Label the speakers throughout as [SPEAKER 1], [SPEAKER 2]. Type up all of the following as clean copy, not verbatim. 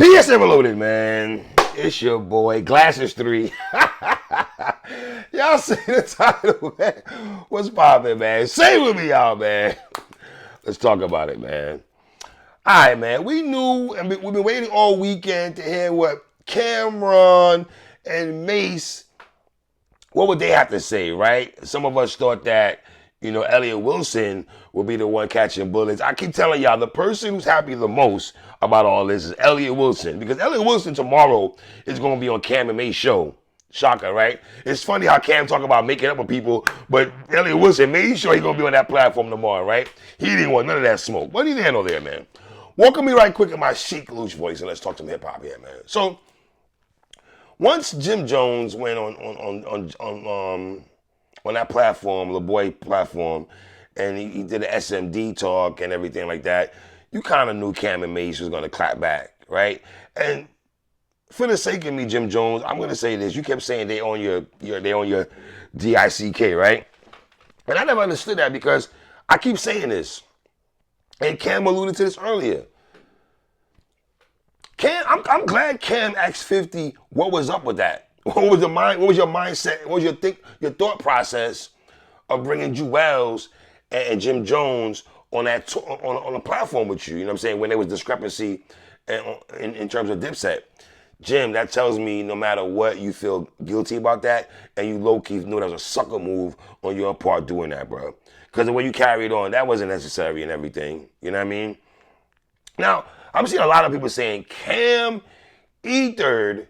[SPEAKER 1] PSA Reloaded, man. It's your boy, Glasses 3. Y'all see the title, man. What's poppin', man? Say with me, y'all, man. Let's talk about it, man. All right, man. We knew, and we've been waiting all weekend to hear what Cameron and Mace, what would they have to say, right? Some of us thought that, Elliot Wilson would be the one catching bullets. I keep telling y'all, the person who's happy the most about all this is Elliot Wilson. Because Elliot Wilson tomorrow is going to be on Cam and Mace's show. Shocker, right? It's funny how Cam talk about making up with people, but Elliot Wilson made sure he's going to be on that platform tomorrow, right? He didn't want none of that smoke. What do you handle there, man? Welcome me right quick in my chic, loose voice, and let's talk some hip-hop here, man. So, once Jim Jones went on that platform, the boy platform, and he did an SMD talk and everything like that, you kind of knew Cam and Mace was going to clap back, right? And for the sake of me, Jim Jones, I'm going to say this. You kept saying they on your DICK, right? And I never understood that because I keep saying this. And Cam alluded to this earlier. I'm glad Cam asked 50 what was up with that. What was your mindset? What was your thought process of bringing Jewels and Jim Jones on a platform with you? You know what I'm saying? When there was discrepancy in terms of Dipset. Jim, that tells me no matter what, you feel guilty about that, and you low-key knew that was a sucker move on your part doing that, bro. Because the way you carried on, that wasn't necessary and everything. You know what I mean? Now, I'm seeing a lot of people saying Cam ethered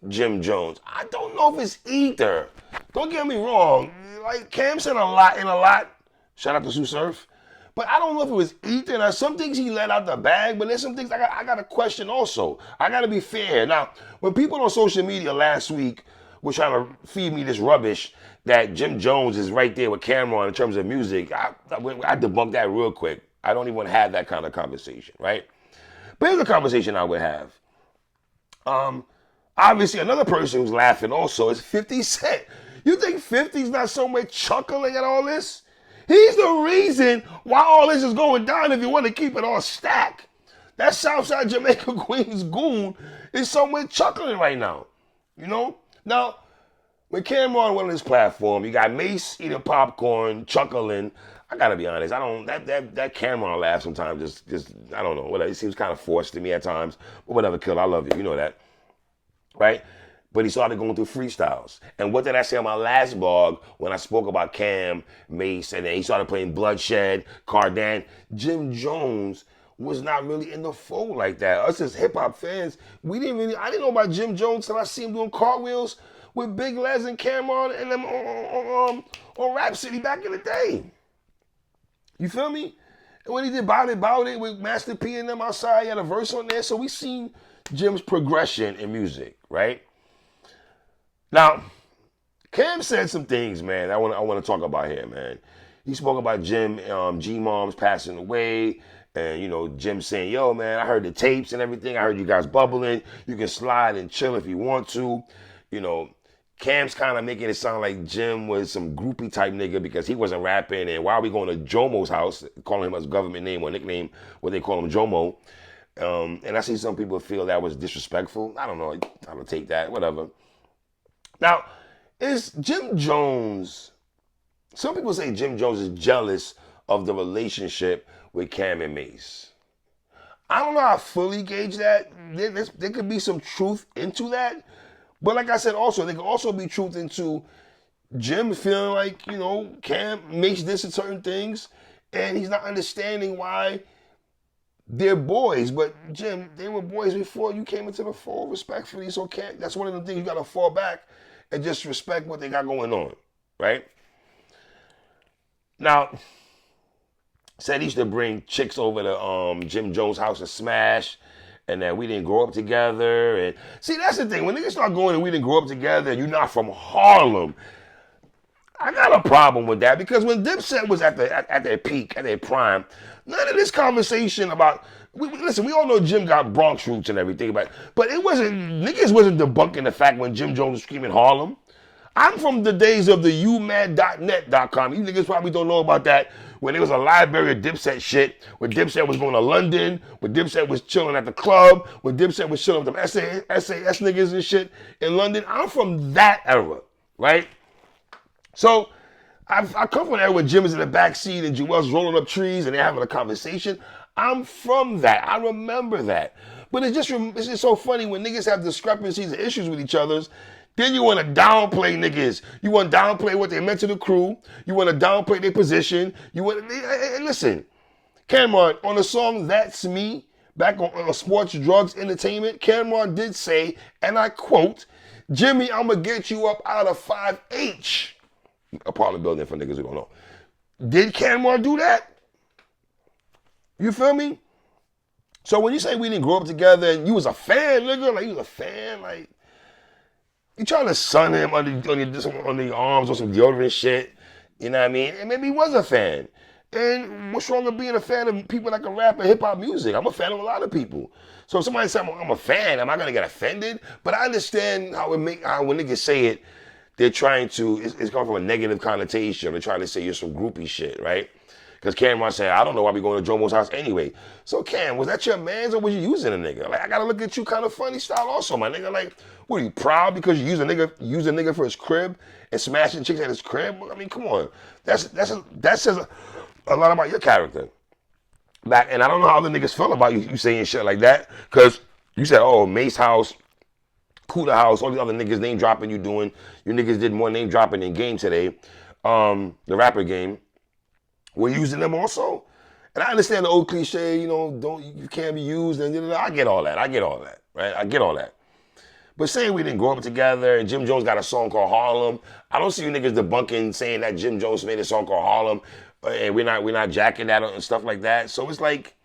[SPEAKER 1] Jim Jones. I don't know if it's ether. Don't get me wrong. Like, Cam said a lot. Shout out to Sue Surf. But I don't know if it was ether. Now, some things he let out the bag, but there's some things I got to question also. I got to be fair. Now, when people on social media last week were trying to feed me this rubbish that Jim Jones is right there with Cameron in terms of music, I debunked that real quick. I don't even want to have that kind of conversation, right? But here's a conversation I would have. Obviously, another person who's laughing also is 50 Cent. You think 50's not somewhere chuckling at all this? He's the reason why all this is going down if you want to keep it all stacked. That Southside Jamaica Queens goon is somewhere chuckling right now. You know? Now, when Cameron went on his platform, you got Mace eating popcorn, chuckling. I gotta be honest, that Cameron laugh sometimes just I don't know, whatever. It seems kind of forced to me at times. But whatever, Kill, I love you. You know that. Right? But he started going through freestyles. And what did I say on my last blog when I spoke about Cam, Mace, and then he started playing Bloodshed, Cardan? Jim Jones was not really in the fold like that. Us as hip-hop fans, I didn't know about Jim Jones till I see him doing cartwheels with Big Les and Cameron and them on Rap City back in the day. You feel me? And when he did Bout It with Master P and them outside, he had a verse on there. So we seen Jim's progression in music, right? Now, Cam said some things, man, I want to talk about here, man. He spoke about Jim, G-Moms passing away, and, Jim saying, yo, man, I heard the tapes and everything. I heard you guys bubbling. You can slide and chill if you want to. Cam's kind of making it sound like Jim was some groupie type nigga because he wasn't rapping. And why are we going to Jomo's house, calling him his government name or nickname, what they call him, Jomo? And I see some people feel that was disrespectful. I don't know. I'm going to take that, whatever. Now, is Jim Jones, some people say Jim Jones is jealous of the relationship with Cam and Mace. I don't know how I fully gauge that. There could be some truth into that. But like I said also, there could also be truth into Jim feeling like, Cam makes this and certain things, and he's not understanding why they're boys. But Jim, they were boys before you came into the fold, respectfully. So that's one of the things you got to fall back and just respect what they got going on, right? Now, said he used to bring chicks over to Jim Jones' house and smash, and that we didn't grow up together. And see, that's the thing. When niggas start going and we didn't grow up together and you're not from Harlem, I got a problem with that because when Dipset was at their peak, at their prime, none of this conversation about, listen, we all know Jim got Bronx roots and everything, but niggas wasn't debunking the fact when Jim Jones was screaming Harlem. I'm from the days of the umad.net.com. You niggas probably don't know about that. When there was a library of Dipset shit, when Dipset was going to London, when Dipset was chilling at the club, when Dipset was chilling with them SAS niggas and shit in London. I'm from that era, right? So I come from there when Jim is in the back seat and Joel's rolling up trees and they're having a conversation. I'm from that. I remember that. But it's just so funny when niggas have discrepancies and issues with each other. Then you want to downplay niggas. You want to downplay what they meant to the crew. You want to downplay their position. You want to listen. Cameron, on the song That's Me, back on Sports, Drugs, Entertainment, Cameron did say, and I quote, Jimmy, I'm going to get you up out of 5H. Apartment building for niggas who don't know. Did Cameron do that? You feel me? So when you say we didn't grow up together and you was a fan, nigga, like you was a fan, like, you trying to sun him on the arms or some deodorant shit, you know what I mean? And maybe he was a fan. And what's wrong with being a fan of people that can rap and hip hop music? I'm a fan of a lot of people. So if somebody says I'm a fan, am I gonna get offended? But I understand how when niggas say it, they're trying to, it's coming from a negative connotation. They're trying to say you're some groupie shit, right? Because Cameron said, I don't know why we going to Jomo's house anyway. So Cam, was that your man's or was you using a nigga? Like, I gotta look at you kind of funny style also, my nigga. Like, what are you, proud because you use a nigga for his crib and smashing chicks at his crib? I mean, come on. That says a lot about your character. And I don't know how the niggas feel about you saying shit like that. Because you said, oh, Mace house, Cooler house, all these other niggas name dropping you doing. You niggas did more name dropping in Game today. The rapper Game. We're using them also. And I understand the old cliche, you can't be used. And I get all that, right? I get all that. But saying we didn't grow up together and Jim Jones got a song called Harlem, I don't see you niggas debunking saying that Jim Jones made a song called Harlem and we're not jacking that and stuff like that. So it's like,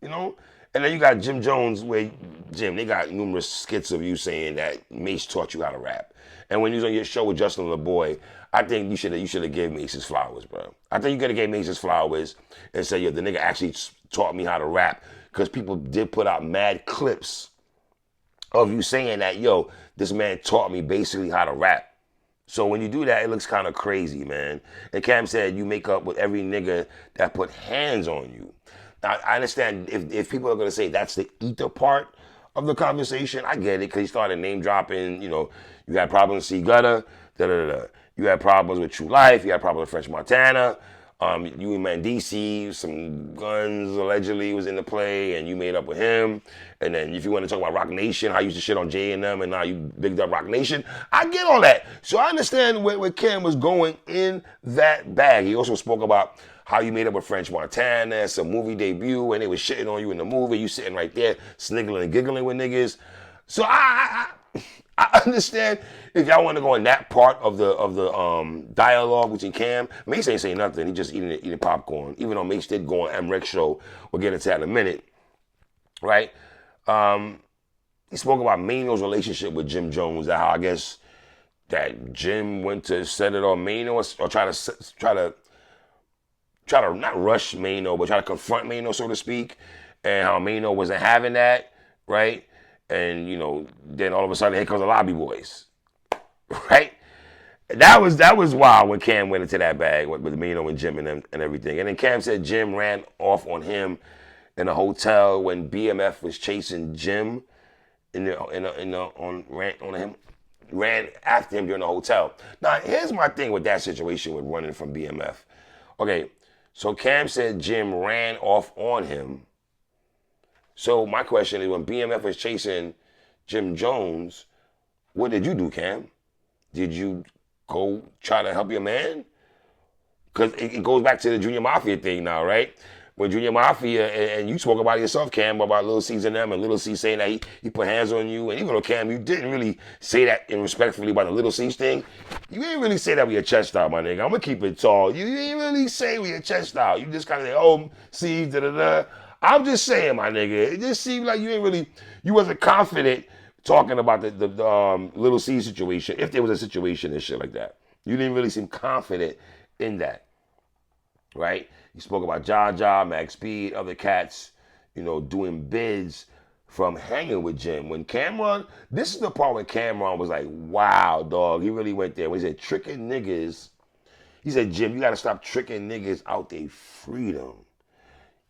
[SPEAKER 1] and then you got Jim Jones where, Jim, they got numerous skits of you saying that Mace taught you how to rap. And when you was on your show with Justin LeBoy, I think you should have gave Mace his flowers, bro. I think you could have gave Mace his flowers and said, yo, the nigga actually taught me how to rap. Because people did put out mad clips of you saying that, yo, this man taught me basically how to rap. So when you do that, it looks kind of crazy, man. And Cam said you make up with every nigga that put hands on you. Now, I understand if people are going to say that's the ether part of the conversation, I get it, because he started name dropping, you had problems with C Gutter, you had problems with True Life, you had problems with French Montana, you and Mandisi, some guns allegedly was in the play, and you made up with him. And then if you want to talk about Rock Nation, how you used to shit on J and them, and now you bigged up Rock Nation, I get all that. So I understand where Cam was going in that bag. He also spoke about how you made up with French Montana, some movie debut, and they was shitting on you in the movie. You sitting right there, sniggling and giggling with niggas. So I understand if y'all want to go in that part of the dialogue between Cam. Mace ain't saying nothing. He just eating popcorn. Even though Mace did go on M-Rex show, we'll get into that in a minute, right? He spoke about Mano's relationship with Jim Jones. How I guess that Jim went to set it on Mano or try to not rush Mano, but try to confront Mano, so to speak, and how Mano wasn't having that, right? And, then all of a sudden, here comes the Lobby Boys, right? That was wild when Cam went into that bag with Mano and Jim and them and everything. And then Cam said Jim ran off on him in a hotel when BMF was chasing Jim ran after him during the hotel. Now, here's my thing with that situation with running from BMF. Okay. So Cam said Jim ran off on him. So my question is, when BMF was chasing Jim Jones, what did you do, Cam? Did you go try to help your man? Because it goes back to the Junior Mafia thing now, right? When Junior Mafia, and you spoke about it yourself, Cam, about Lil C's and them, and Lil C saying that he put hands on you. And even though, Cam, you didn't really say that respectfully about the Lil C's thing, you didn't really say that with your chest out, my nigga. I'm going to keep it tall. You didn't really say with your chest out. You just kind of say, oh, C's, da-da-da. I'm just saying, my nigga, it just seemed like you wasn't confident talking about the Lil C situation, if there was a situation and shit like that. You didn't really seem confident in that, right? He spoke about Jaja, Max Speed, other cats, doing bids from hanging with Jim. When Cameron, this is the part when Cameron was like, wow, dog, he really went there. When he said tricking niggas, he said, Jim, you gotta stop tricking niggas out their freedom.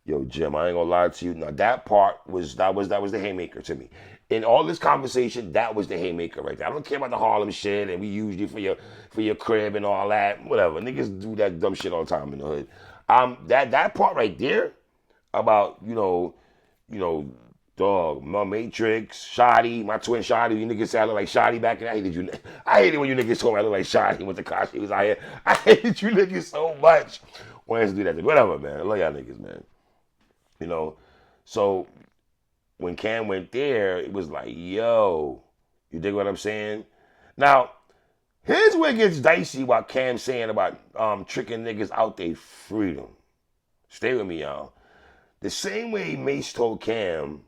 [SPEAKER 1] Yo, Jim, I ain't gonna lie to you. Now that part was that was the haymaker to me. In all this conversation, that was the haymaker right there. I don't care about the Harlem shit and we used you for your crib and all that. Whatever. Niggas do that dumb shit all the time in the hood. That part right there about, dog, my Matrix, Shoddy, my twin Shoddy, you niggas say I look like Shoddy back then. I hated when you niggas told me I look like Shoddy when Tekashi was out here. I hated you niggas so much. Why to do that? Whatever, man. I love y'all niggas, man. So when Cam went there, it was like, yo, you dig what I'm saying? Now, here's where it gets dicey what Cam's saying about tricking niggas out their freedom. Stay with me, y'all. The same way Mace told Cam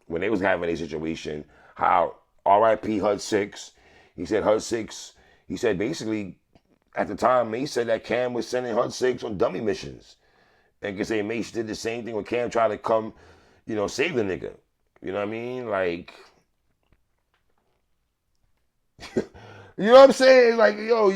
[SPEAKER 1] when they was having a situation, how R.I.P. HUD 6, he said HUD 6, he said basically at the time Mace said that Cam was sending HUD 6 on dummy missions. And can say Mace did the same thing when Cam tried to come, save the nigga. You know what I mean? Like, you know what I'm saying? Like, yo,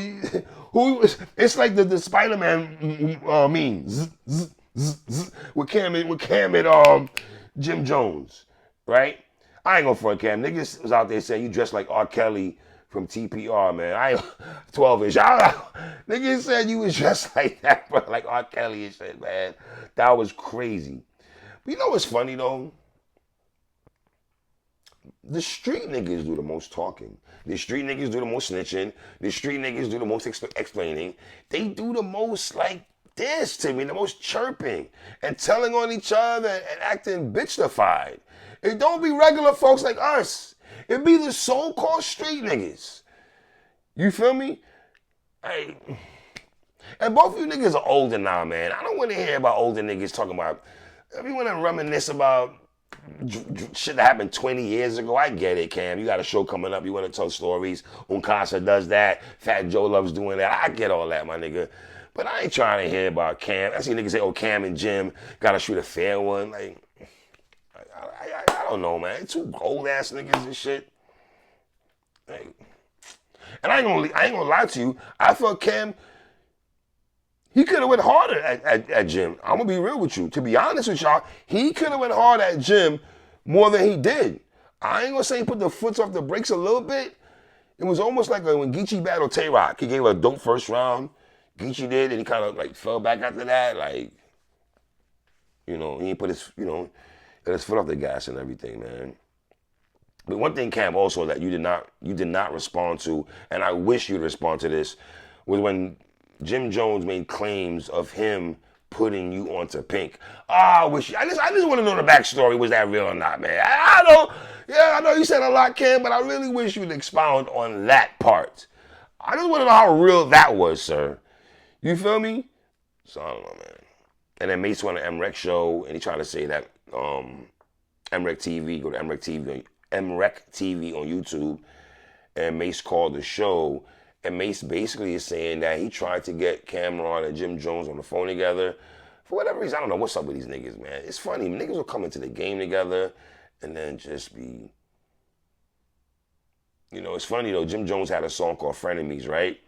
[SPEAKER 1] it's like the Spider-Man meme. Zzz, zzz, zzz, zzz, with Cam and Jim Jones, right? I ain't gonna front Cam. Niggas was out there saying you dressed like R. Kelly from TPR, man. I ain't 12-inch. Niggas said you was dressed like that, bro, like R. Kelly and shit, man. That was crazy. But you know what's funny though? The street niggas do the most talking. The street niggas do the most snitching. The street niggas do the most explaining. They do the most like this to me, the most chirping and telling on each other and acting bitchified. It don't be regular folks like us. It be the so-called street niggas. You feel me? Hey, and both of you niggas are older now, man. I don't want to hear about older niggas talking about, if you want to reminisce about shit that happened 20 years ago, I get it, Cam. You got a show coming up. You want to tell stories. Uncasa does that. Fat Joe loves doing that. I get all that, my nigga. But I ain't trying to hear about Cam. I see niggas say, oh, Cam and Jim got to shoot a fair one. Like, I don't know, man. Two old-ass niggas and shit. Like, and I ain't gonna lie to you. I thought Cam, he could have went harder at Jim. I'm gonna be real with you. To be honest with y'all, he could have went hard at Jim more than he did. I ain't gonna say he put the foot off the brakes a little bit. It was almost like when Geechee battled Tay-Rock. He gave a dope first round. Geechee did, and he kind of like fell back after that. Like, he ain't put his, got his foot off the gas and everything, man. But one thing, Cam, also that you did not respond to, and I wish you'd respond to this, was when Jim Jones made claims of him putting you onto Pink. I just want to know the backstory. Was that real or not, man? I know you said a lot, Cam, but I really wish you'd expound on that part. I just want to know how real that was, sir. You feel me? So I don't know, man. And then Mace went on an MREC show, and he tried to say that MREC TV, go to MREC TV on YouTube, and Mace called the show, and Mace basically is saying that he tried to get Cameron and Jim Jones on the phone together. For whatever reason, I don't know what's up with these niggas, man. It's funny, niggas will come into the game together and then just be, it's funny though, Jim Jones had a song called Frenemies, right?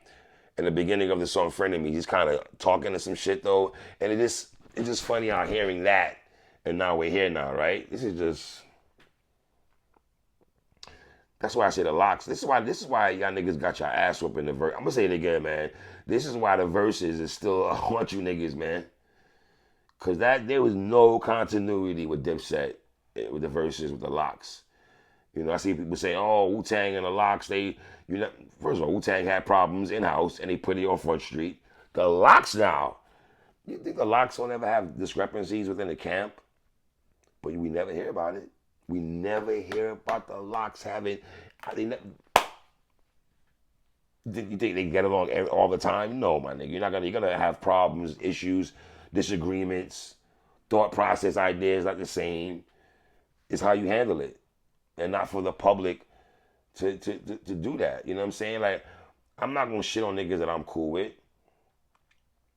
[SPEAKER 1] In the beginning of the song Frenemies, he's kind of talking to some shit though, and it's just funny out hearing that, and now we're here now, right? This is just... That's why I say the locks. This is why y'all niggas got your ass whooped in the verse. I'm gonna say it again, man. This is why the verses is still haunt you niggas, man. Cause there was no continuity with Dipset, with the verses, with the locks. I see people say, oh, Wu-Tang and the locks, first of all, Wu-Tang had problems in-house and they put it on Front Street. The locks now. You think the locks don't ever have discrepancies within the camp? But we never hear about it. We never hear about the locks having. You think they get along all the time? No, my nigga. You're gonna have problems, issues, disagreements, thought process, ideas not the same. It's how you handle it, and not for the public to do that. You know what I'm saying? Like, I'm not gonna shit on niggas that I'm cool with.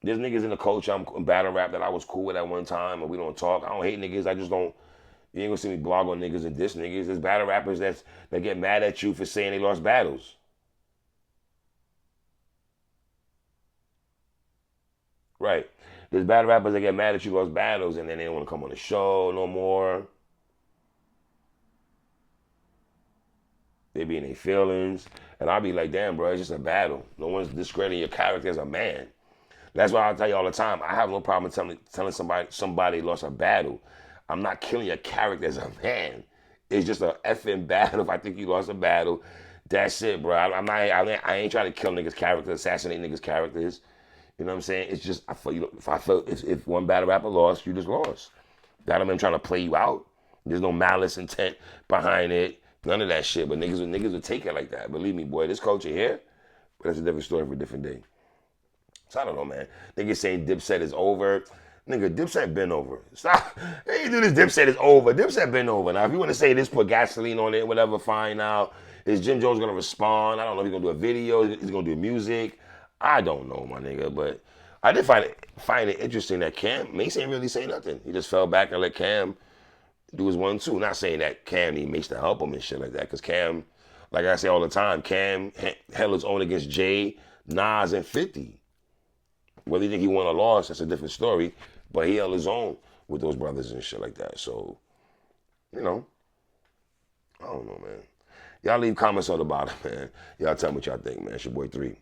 [SPEAKER 1] There's niggas in the culture in battle rap that I was cool with at one time, and we don't talk. I don't hate niggas. I just don't. You ain't gonna see me blog on niggas and diss niggas. There's battle rappers that get mad at you for saying they lost battles. Right. There's battle rappers that get mad at you lost battles and then they don't want to come on the show no more. They be in their feelings. And I'll be like, damn, bro, it's just a battle. No one's discrediting your character as a man. That's why I tell you all the time, I have no problem telling somebody lost a battle. I'm not killing your character as a man. It's just a effing battle. If I think you lost a battle, that's it, bro. I ain't trying to kill niggas' characters, assassinate niggas' characters. You know what I'm saying? It's just if one battle rapper lost, you just lost. That don't mean I'm trying to play you out. There's no malice intent behind it. None of that shit. But niggas would take it like that. Believe me, boy, this culture here, but that's a different story for a different day. So I don't know, man. Niggas saying Dipset is over. Nigga, Dipset been over. Stop. Hey, dude, this Dipset is over. Dipset been over. Now, if you want to say this, put gasoline on it, whatever, fine now. Is Jim Jones going to respond? I don't know if he's going to do a video. He's going to do music. I don't know, my nigga. But I did find it interesting that Cam Mace ain't really say nothing. He just fell back and let Cam do his 1-2. Not saying that Cam need Mace to help him and shit like that. Because Cam, like I say all the time, Cam held his own against Jay, Nas, and 50. Whether you think he won or lost, that's a different story. But he held his own with those brothers and shit like that. So, you know, I don't know, man. Y'all leave comments on the bottom, man. Y'all tell me what y'all think, man. It's your boy 3.